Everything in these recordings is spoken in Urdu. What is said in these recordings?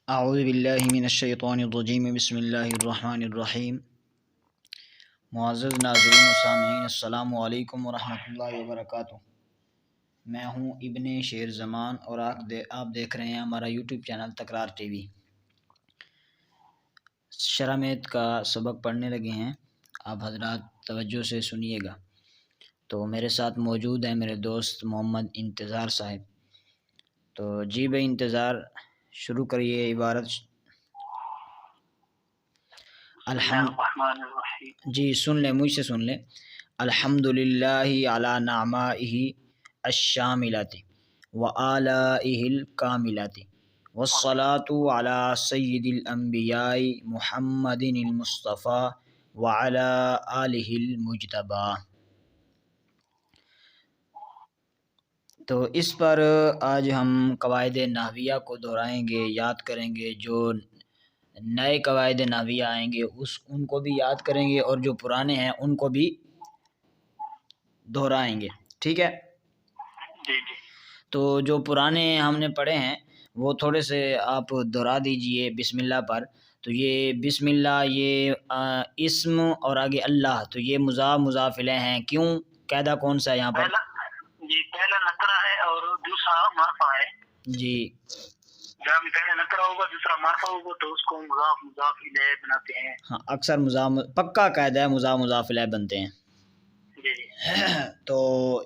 اعوذ باللہ من الشیطان الرجیم بسم اللہ الرحمن الرحیم۔ معزز ناظرین و سامعین، السلام علیکم ورحمۃ اللہ وبرکاتہ۔ میں ہوں ابن شیر زمان اور آپ دیکھ رہے ہیں ہمارا یوٹیوب چینل تکرار ٹی وی۔ شرح کا سبق پڑھنے لگے ہیں، آپ حضرات توجہ سے سنیے گا۔ تو میرے ساتھ موجود ہیں میرے دوست محمد انتظار صاحب۔ تو جی بھائی انتظار، شروع کریے عبارت۔ جی سن لیں، مجھ سے سن لیں۔ الحمدللہ علی نعمائہ الشاملۃ وآلائہ الکاملۃ والصلاۃ علی سید الانبیاء محمد المصطفیٰ وعلی آلہ المجتبیٰ۔ تو اس پر آج ہم قواعد نحویہ کو دہرائیں گے، یاد کریں گے۔ جو نئے قواعد نحویہ آئیں گے ان کو بھی یاد کریں گے، اور جو پرانے ہیں ان کو بھی دہرائیں گے، ٹھیک ہے؟ جی جی۔ تو جو پرانے ہم نے پڑھے ہیں وہ تھوڑے سے آپ دہرا دیجئے بسم اللہ پر۔ تو یہ بسم اللہ، یہ اسم اور آگے اللہ، تو یہ مضاف مضاف الیہ ہیں۔ کیوں؟ قاعدہ کون سا ہے یہاں پر؟ پہلا نکرہ ہے اور دوسرا معرفہ ہے۔ جی، جب پہلا نکرہ ہوگا دوسرا معرفہ ہوگا تو اس کو مضاف مضاف الیہ بناتے ہیں۔ ہاں، اکثر پکا قاعدہ ہے، مضاف مضاف الیہ بنتے ہیں۔ جی تو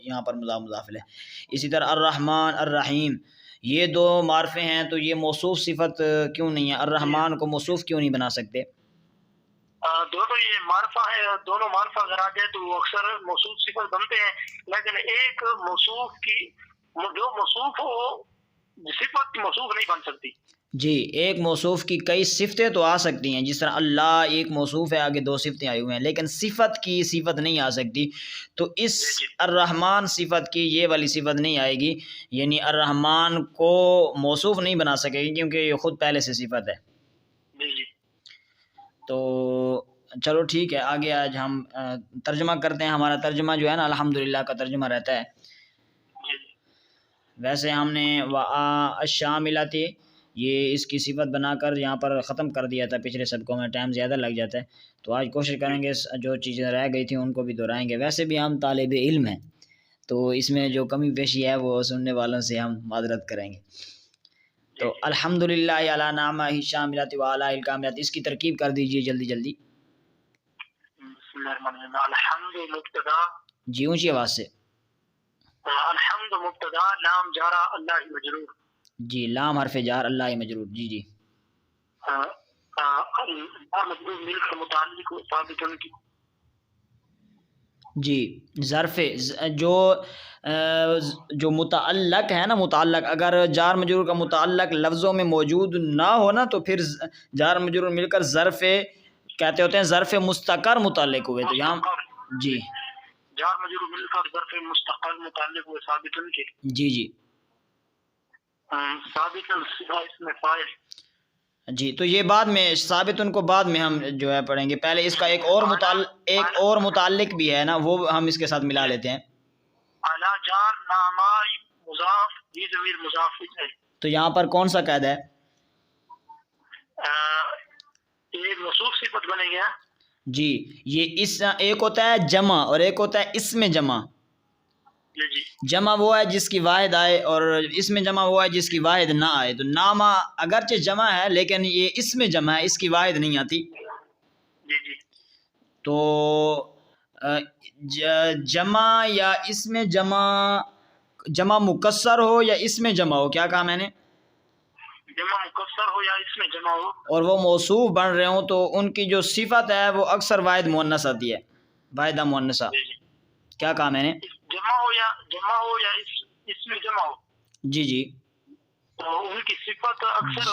یہاں پر مضاف مضاف الیہ۔ اسی طرح الرحمن الرحیم، یہ دو معرفے ہیں، تو یہ موصوف صفت کیوں نہیں ہے؟ الرحمن کو موصوف کیوں نہیں بنا سکتے؟ دونوں یہ معرفہ ہے، دونوں معرفہ اگر آ جائے تو وہ اکثر موصوف صفت بنتے ہیں، لیکن ایک موصوف کی جو موصوف ہو صفت موصوف نہیں بن سکتی۔ جی، ایک موصوف کی کئی صفتیں تو آ سکتی ہیں، جس طرح اللہ ایک موصوف ہے، آگے دو صفتیں آئی ہوئی ہیں، لیکن صفت کی صفت نہیں آ سکتی۔ تو اس الرحمن صفت کی یہ والی صفت نہیں آئے گی، یعنی الرحمن کو موصوف نہیں بنا سکے گی، کیونکہ یہ خود پہلے سے صفت ہے۔ جی تو چلو ٹھیک ہے، آگے آج ہم ترجمہ کرتے ہیں۔ ہمارا ترجمہ جو ہے نا الحمدللہ کا ترجمہ رہتا ہے۔ ویسے ہم نے الشاملۃ یہ اس کی صفت بنا کر یہاں پر ختم کر دیا تھا پچھلے سبقوں میں، ٹائم زیادہ لگ جاتا ہے، تو آج کوشش کریں گے جو چیزیں رہ گئی تھیں ان کو بھی دہرائیں گے۔ ویسے بھی ہم طالب علم ہیں، تو اس میں جو کمی بیشی ہے وہ سننے والوں سے ہم معذرت کریں گے۔ تو الحمدللہ علی نعمہ الشاملۃ وآلائہ الکاملۃ، اس کی ترکیب کر دیجئے جلدی جلدی۔ بسم اللہ الرحمن الرحیم۔ الحمد مبتدا، جی اونچی آواز سے۔ الحمد مبتدا، لام جارہ اللہ مجرور۔ جی، لام حرف جار، اللہ مجرور۔ جی جی، مجرور مل کر متعلق ثابت ان کی۔ جی، ظرف جو متعلق ہے نا، متعلق اگر جار مجرور کا متعلق لفظوں میں موجود نہ ہو نا، تو پھر جار مجرور مل کر ظرف کہتے ہوتے ہیں، ظرف مستقر متعلق ہوئے۔ تو یہاں جی، جار مجرور مل کر ظرف مستقر متعلق ہوئے ثابت ان کی۔ جی جی، ثابت اس میں فاعل۔ جی، تو یہ بعد میں ثابت ان کو بعد میں ہم جو ہے پڑھیں گے، پہلے اس کا ایک اور متعلق بھی ہے نا، وہ ہم اس کے ساتھ ملا لیتے ہیں۔ اعلی جار نامائی مضاف، یہ ضمیر مضاف ہے۔ تو یہاں پر کون سا قاعدہ ہے؟ یہ موصوف صفت بنے گا۔ جی، یہ اس ایک ہوتا ہے جمع اور ایک ہوتا ہے اسم جمع۔ جی جمع وہ ہے جس کی واحد آئے، اور اسم جمع وہ ہے جس کی واحد نہ آئے۔ تو نامہ اگرچہ جمع ہے لیکن یہ اسم جمع ہے، اس کی واحد نہیں آتی۔ جی جی، تو جمع یا اسم جمع مکسر ہو یا اسم جمع ہو، کیا کہا میں نے؟ جمع مکسر ہو یا اس میں جمع ہو، اور وہ موصوف بن رہے ہوں، تو ان کی جو صفت ہے وہ اکثر واحد مؤنث آتی ہے، واحدہ مؤنثہ۔ کیا کہا میں نے؟ جمع ہو یا اس میں جمع ہو۔ جی جی، تو ان کی صفت اکثر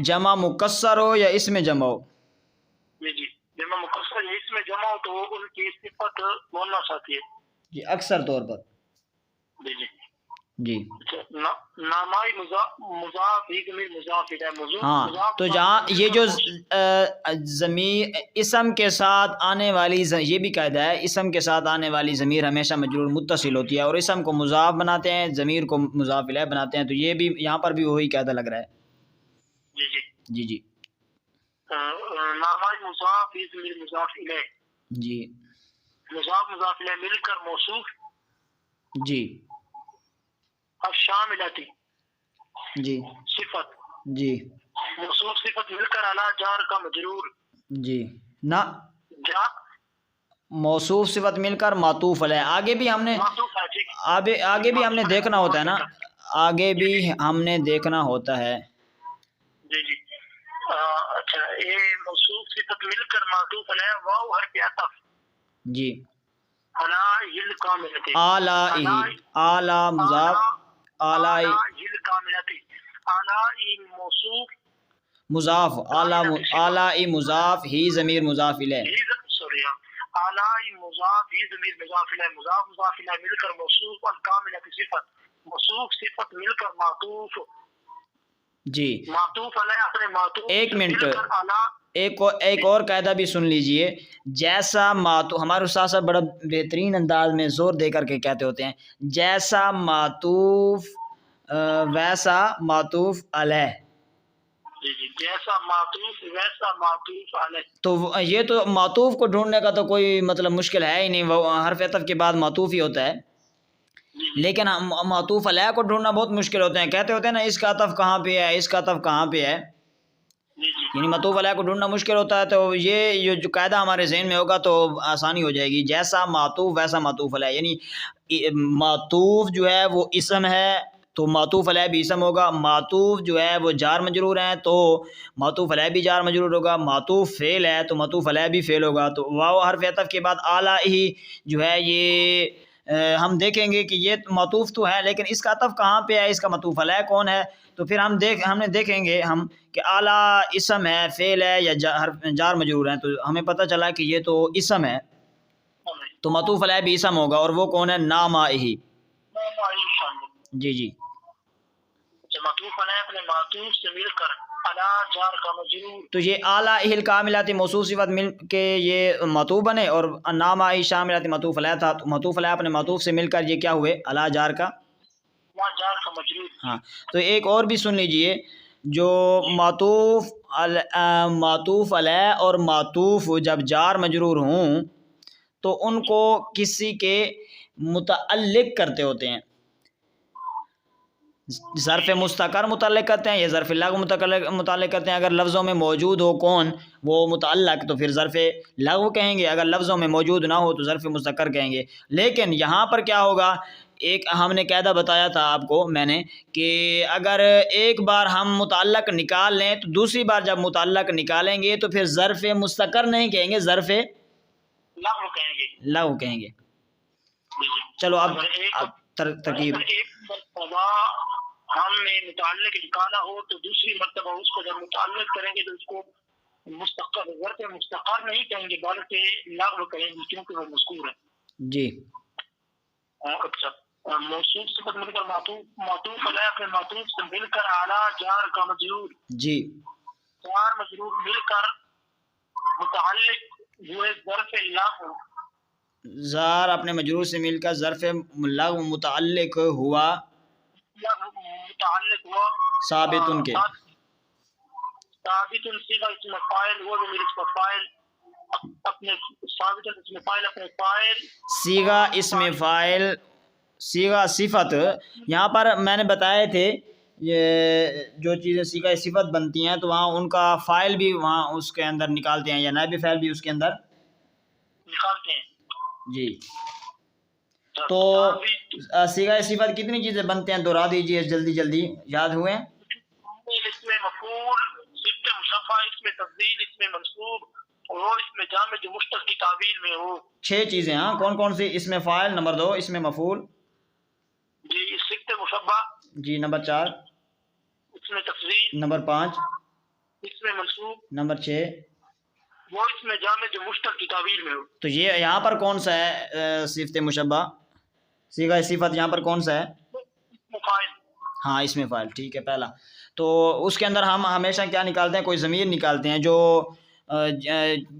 جمع مکسر ہو یا اس میں جمع ہو۔ جی جی، جمع مکسر یا اس میں جمع ہو تو ان کی صفت مؤنث آتی ہے۔ جی، اکثر طور پر۔ جی جی جی، نامائی مضاف ہی ضمیر مضاف ہے موضوع۔ ہاں، تو جہاں یہ جو ضمیر اسم کے ساتھ آنے والی، یہ بھی قاعدہ ہے، اسم کے ساتھ آنے والی ضمیر ہمیشہ مجرور متصل ہوتی ہے، اور اسم کو مضاف بناتے ہیں، ضمیر کو مضاف الیہ بناتے ہیں۔ تو یہ بھی یہاں پر بھی وہی قاعدہ لگ رہا ہے۔ جی جی جی نامۂ مضاف فی ضمیر مضاف الیہ، جی مضاف مضاف الیہ مل کر موصوف جی الشاملتی جی صفت، جی موصوف صفت مل کر اعلیٰ جار کا مجرور، جی نہ جا موصوف صفت مل کر معطوف علیہ، آگے بھی ہم نے معطوف ہے، ٹھیک آگے بھی ہم نے دیکھنا ہوتا ہے نا، آگے بھی جی ہم نے دیکھنا ہوتا ہے. جی جی اچھا، یہ موصوف صفت مل کر معطوف علیہ واو حرف عطف جی علی الکاملۃ، آلہ آلہ مضاف آلہ علی الکاملۃ، علی موصوف مضاف کاملۃ صفت، آلہ مضاف ہی ضمیر مضاف الیہ. ہی سوری اعلی مضاف ہی ضمیر مضاف الیہ، مضاف مضاف الیہ مل کر موصوف الکاملۃ صفت، موصوف صفت مل کر معطوف، جی معطوف علیہ اپنے معطوف ایک منٹ، مل کر اعلی، ایک اور قاعدہ بھی سن لیجئے. جیسا معطوف، ہمارے استاد صاحب بڑا بہترین انداز میں زور دے کر کے کہتے ہوتے ہیں، جیسا معطوف ویسا معطوف علیہ. جی جی جیسا معطوف ویسا معطوف علیہ. تو یہ تو معطوف کو ڈھونڈنے کا تو کوئی مطلب مشکل ہے ہی نہیں، وہ حرف عطف کے بعد معطوف ہی ہوتا ہے. لیکن معطوف علیہ کو ڈھونڈنا بہت مشکل ہوتے ہیں، کہتے ہوتے ہیں نا اس کا عطف کہاں پہ ہے، اس کا عطف کہاں پہ ہے، یعنی معطوف علیہ کو ڈھونڈنا مشکل ہوتا ہے. تو یہ جو قاعدہ ہمارے ذہن میں ہوگا تو آسانی ہو جائے گی. جیسا معطوف ویسا معطوف علیہ، یعنی معطوف جو ہے وہ اسم ہے تو معطوف علیہ بھی اسم ہوگا، معطوف جو ہے وہ جار مجرور ہیں تو معطوف علیہ بھی جار مجرور ہوگا، معطوف فعل ہے تو معطوف علیہ بھی فعل ہوگا. تو واو حرف عطف کے بعد اعلیٰ ہی جو ہے یہ ہم دیکھیں گے کہ یہ معطوف تو ہے لیکن اس کا عطف کہاں پہ ہے، اس کا معطوف علیہ کون ہے. تو پھر ہم دیکھیں گے ہم کہ اعلیٰ اسم ہے، فعل ہے یا جار مجرور ہیں. تو ہمیں پتہ چلا کہ یہ تو اسم ہے تو معطوف علیہ بھی اسم ہوگا، اور وہ کون ہے، نامہ. جی جی معطوف علیہ اپنے معطوف سے مل کر اعلیٰ جار کا مجرور، تو یہ اعلیٰ الکاملات موصوف صفت مل کے یہ معطوف بنے، اور نامہ شاملات معطوف علیہ تھا تو معطوف علیہ اپنے معطوف سے مل کر یہ کیا ہوئے، اعلیٰ جار کا. جار کا مجرور. ہاں تو ایک اور بھی سن لیجئے، جو معطوف علیہ اور معطوف جب جار مجرور ہوں تو ان کو کسی کے متعلق کرتے ہوتے ہیں، ظرف مستقر متعلق کرتے ہیں یا ظرف لغو متعلق کرتے ہیں. اگر لفظوں میں موجود ہو کون وہ متعلق تو پھر ظرف لغو کہیں گے، اگر لفظوں میں موجود نہ ہو تو ظرف مستقر کہیں گے. لیکن یہاں پر کیا ہوگا، ایک ہم نے قاعدہ بتایا تھا آپ کو میں نے کہ اگر ایک بار ہم متعلق نکال لیں تو دوسری بار جب متعلق نکالیں گے تو پھر ظرف مستقر نہیں کہیں گے، ظرف لغو کہیں گے. لغو کہیں گے. چلو اب ترکیب، ایک مرتبہ ہم نے متعلق نکالا ہو تو دوسری مرتبہ اس کو جب متعلق کریں گے تو اس کو مستقر، ظرف مستقر نہیں کہیں گے بلکہ لغو کہیں گے کیونکہ وہ مذکور ہے. جی اچھا، موصوف صفت مل کر معطوف علیہ اپنے معطوف سے مل کر اعلیٰ جار کا مجرور، جی جار مجرور مل کر متعلق ہوئے ظرف لغو، زار اپنے مجرور سے مل کر ظرف لغو متعلق ہوا، متعلق ہوا ثابت ان کے، ثابت صیغہ اسم فاعل ہوا ضمیر اسم فاعل اپنے ثابت اسم فاعل اپنے فاعل، صیغہ اسم فاعل، صیغہ صفت. یہاں پر میں نے بتائے تھے یہ جو چیزیں صیغہ صفت بنتی ہیں تو وہاں ان کا فاعل بھی وہاں اس کے اندر نکالتے ہیں یا نائب فاعل بھی اس کے اندر نکالتے ہیں. جی تو صیغہ صفت کتنی چیزیں بنتے ہیں، دہرا دیجیے جلدی یاد ہوئے. اسم مفعول، صفت مشبہ، اسم تفضیل، اسم منصوب اور وہ اسم جامع جو مشتق کی تعبیر میں ہو. 6 چیزیں. ہاں کون کون سی، اسم فاعل، نمبر 2 اسم مفعول، جی صفت مشبہ، جی نمبر 4 اسم تفضیل، نمبر 5 اسم منصوب، نمبر 6 وہ اسم جامع جو مشتق کی تعبیر میں ہو. تو یہ یہاں پر کون سا ہے صفت مشبہ، صیغہ صفت یہاں پر کون سا ہے، اسم فاعل. ہاں اسم فاعل، ٹھیک ہے پہلا. تو اس کے اندر ہم ہمیشہ کیا نکالتے ہیں، کوئی ضمیر نکالتے ہیں جو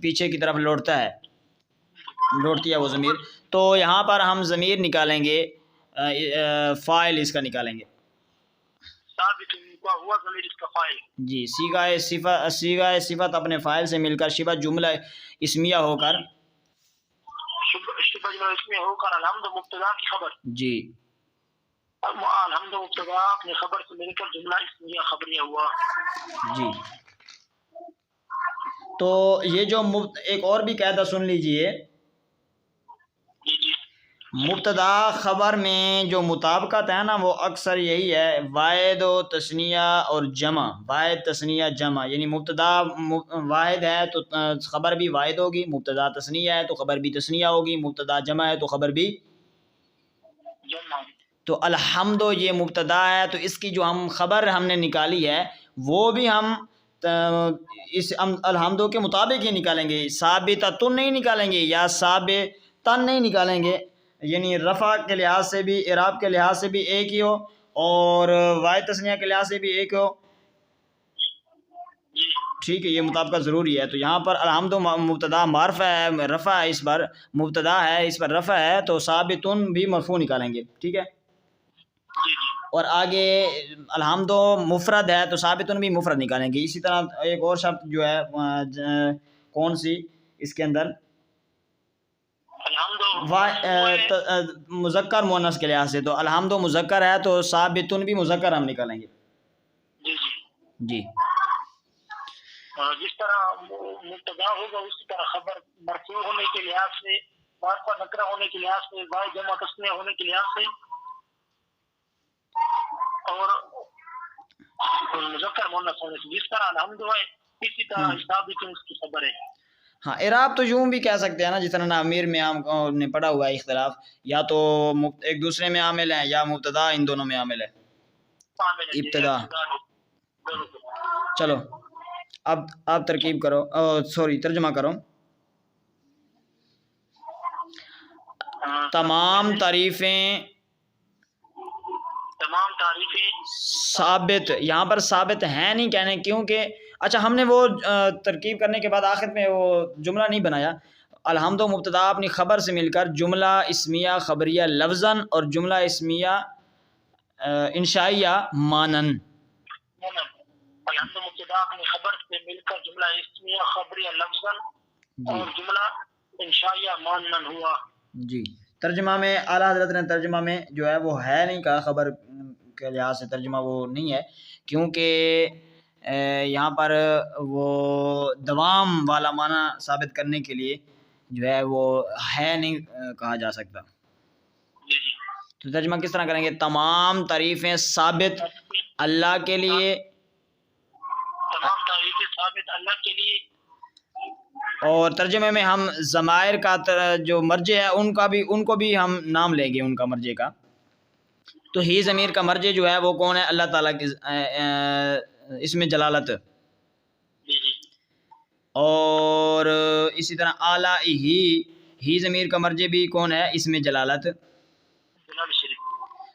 پیچھے کی طرف لوٹتی ہے وہ ضمیر. تو یہاں پر ہم ضمیر نکالیں گے، فاعل اس کا نکالیں گے. ثابت کا ہوا ضمیر اس کا فاعل. جی سیغہ صفت اپنے فاعل سے مل کر شبہ جملہ اسمیہ ہو کر شبہ جملہ اسمیہ ہو کر الحمد مبتدا کی خبر. جی الحمد مبتدا اپنے خبر سے مل کر جملہ اسمیہ خبریہ ہوا. جی تو یہ جو ایک اور بھی قاعدہ سن لیجئے. جی جی مبتدا خبر میں جو مطابقت ہے نا وہ اکثر یہی ہے واحد و تثنیہ اور جمع. واحد تثنیہ جمع یعنی مبتدا واحد ہے تو خبر بھی واحد ہوگی، مبتدا تثنیہ ہے تو خبر بھی تثنیہ ہوگی، مبتدا جمع ہے تو خبر بھی جمع. تو الحمد یہ مبتدا ہے تو اس کی جو ہم خبر ہم نے نکالی ہے وہ بھی ہم اس الحمد کے مطابق ہی نکالیں گے. ثابتۃ نہیں نکالیں گے یا ثابتن نہیں نکالیں گے، یعنی رفع کے لحاظ سے بھی اعراب کے لحاظ سے بھی ایک ہی ہو اور واحد تثنیہ کے لحاظ سے بھی ایک ہو. ٹھیک ہے، یہ مطابقت ضروری ہے. تو یہاں پر الحمد مبتدا معرفہ ہے، رفع ہے، اس پر مبتدا ہے، اس پر رفع ہے تو ثابتن بھی مرفوع نکالیں گے. ٹھیک ہے، اور آگے الحمد مفرد ہے تو ثابتن بھی مفرد نکالیں گے. اسی طرح ایک اور شرط جو ہے کون سی اس کے اندر مذکر مؤنث کے لحاظ سے، تو الحمد مذکر ہے تو ثابتن بھی مذکر ہم نکالیں گے. جی جس طرح مبتدا ہوگا اسی طرح خبر مرفوع ہونے کے لحاظ سے، معرفہ نکرہ ہونے کے لحاظ سے، واحد جمع تثنیہ ہونے کے لحاظ سے اور مذکر مؤنث ہونے سے، جس طرح الحمد ہے اسی طرح ثابتن اس کی خبر ہے. ہاں اعراب تو یوں بھی کہہ سکتے ہیں نا، جس طرح نامیر میں ہم نے پڑھا ہوا ہے اختلاف، یا تو ایک دوسرے میں عامل ہے یا مبتدا ان دونوں میں عامل ہے ابتدا. چلو اب آپ ترکیب کرو، ترجمہ کرو. تمام تعریفیں ثابت، یہاں پر ثابت ہیں نہیں کہنے، کیونکہ اچھا ہم نے وہ ترکیب کرنے کے بعد آخر میں وہ جملہ نہیں بنایا. الحمد مبتدا اپنی خبر سے مل کر جملہ اسمیہ خبریہ لفظاً اور جملہ اسمیہ انشائیہ مانن. الحمد مبتدا اپنی خبر سے مل کر جملہ اسمیہ خبریہ لفظاً اور جملہ انشائیہ مانن ہوا. جی ترجمہ میں اعلیٰ حضرت نے ترجمہ میں جو ہے وہ ہے نہیں کہا، خبر کے لحاظ سے ترجمہ وہ نہیں ہے، کیونکہ یہاں پر وہ دوام والا معنی ثابت کرنے کے لیے جو ہے وہ ہے نہیں کہا جا سکتا. تو ترجمہ کس طرح کریں گے؟ تمام تعریفیں ثابت اللہ کے لیے، تمام تعریفیں ثابت اللہ کے لیے. اور ترجمے میں ہم ضمائر کا جو مرجع ہے ان کو بھی ہم نام لیں گے ان کا مرجع کا. تو ہی ضمیر کا مرجع جو ہے وہ کون ہے؟ اللہ تعالیٰ کی اس میں جلالت. اور اسی طرح اعلیٰ ہی ضمیر کا مرجع بھی کون ہے؟ اس میں جلالت.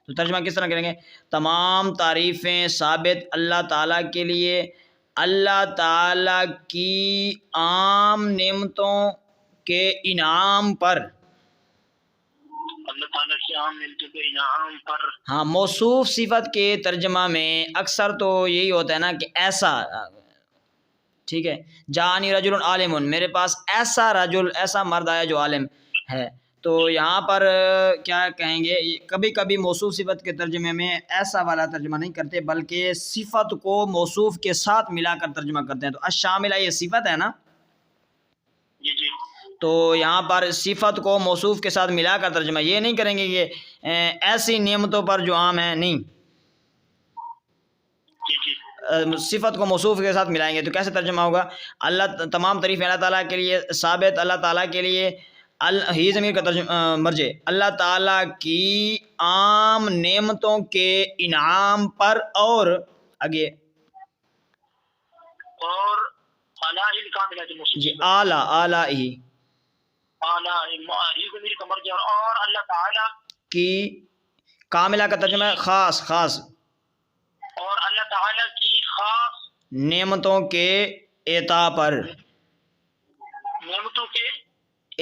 تو ترجمہ کس طرح کریں گے؟ تمام تعریفیں ثابت اللہ تعالیٰ کے لیے، اللہ تعالیٰ کی عام نعمتوں کے انعام پر. اللہ تعالیٰ کی عام نعمتوں کے انعام پر. ہاں موصوف صفت کے ترجمہ میں اکثر تو یہی ہوتا ہے نا کہ ایسا، ٹھیک ہے، جانی رجل عالم، میرے پاس ایسا رجل، ایسا مرد آیا جو عالم ہے. تو یہاں پر کیا کہیں گے؟ کبھی کبھی موصوف صفت کے ترجمے میں ایسا والا ترجمہ نہیں کرتے بلکہ صفت کو موصوف کے ساتھ ملا کر ترجمہ کرتے ہیں. تو الشاملہ یہ صفت ہے نا، تو یہاں پر صفت کو موصوف کے ساتھ ملا کر ترجمہ یہ نہیں کریں گے کہ ایسی نعمتوں پر جو عام ہیں، نہیں، صفت کو موصوف کے ساتھ ملائیں گے. تو کیسے ترجمہ ہوگا؟ اللہ تمام تعریفیں اللہ تعالیٰ کے لیے ثابت اللہ تعالیٰ کے لیے، ہی ضمیر کا مرجع اللہ تعالیٰ کی عام نعمتوں کے انعام پر، اور آگے اور جی اعلیٰ ہی ضمیر کا مرجع اور اللہ تعالیٰ کی، کاملہ کا ترجمہ ہے خاص، اور اللہ تعالیٰ کی خاص نعمتوں کے اعطا پر، نعمتوں کے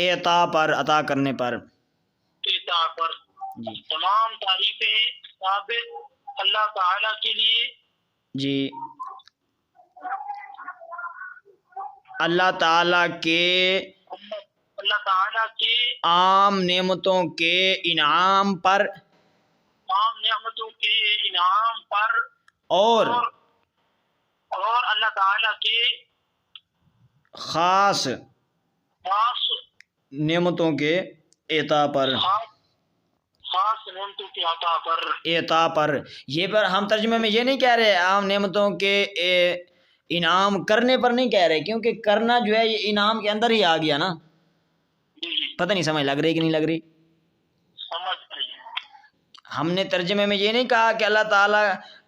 اعطا پر، عطا کرنے پر. تمام تعریفیں ثابت اللہ تعالیٰ کے لیے جی اللہ تعالیٰ کے اللہ تعالیٰ کے عام نعمتوں کے انعام پر تمام نعمتوں کے انعام پر اور اور اللہ تعالیٰ کے خاص خاص نعمتوں کے عطا پر خاص نعمتوں کے عطا پر یہ پر ہم ترجمے میں یہ نہیں کہہ رہے عام نعمتوں کے انعام کرنے پر نہیں کہہ رہے، کیونکہ کرنا جو ہے یہ انعام کے اندر ہی آ گیا نا. جی پتہ نہیں سمجھ لگ رہی کہ نہیں لگ رہی. سمجھ رہی ہے. ہم نے ترجمے میں یہ نہیں کہا کہ اللہ تعالیٰ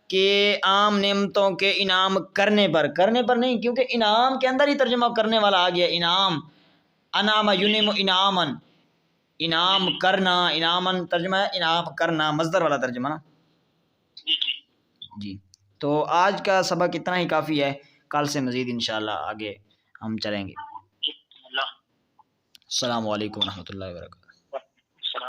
کے عام نعمتوں کے انعام کرنے پر نہیں، کیونکہ انعام کے اندر ہی ترجمہ کرنے والا آ گیا. انعام انعام ینعم انعامن، انعام کرنا، انعامن ترجمہ ہے انعام کرنا، مصدر والا ترجمہ نا. جی تو آج کا سبق اتنا ہی کافی ہے، کل سے مزید انشاءاللہ آگے ہم چلیں گے. السلام علیکم ورحمۃ اللہ وبرکاتہ.